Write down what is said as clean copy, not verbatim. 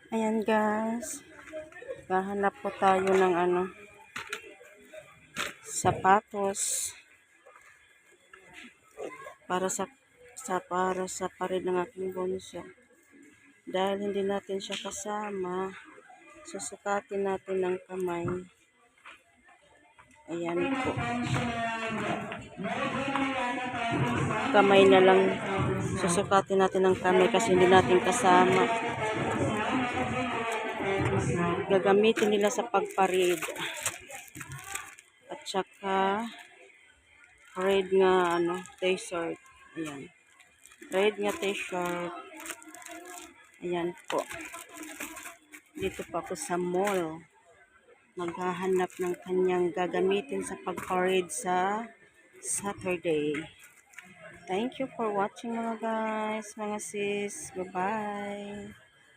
Ayan guys, hahanap po tayo ng sapatos para sa pared ng aking bunso. Dahil hindi natin siya kasama, susukatin natin ng kamay. Ayan po. Kamay na lang, susukatin natin ng kamay kasi hindi natin kasama. Gagamitin nila sa pagparid. At saka red nga t-shirt. Ayan. Red nga t-shirt. Ayan po. Dito pa ako sa mall. Maghahanap ng kanyang gagamitin sa pagparid sa Saturday. Thank you for watching mga guys, mga sis. Bye-bye.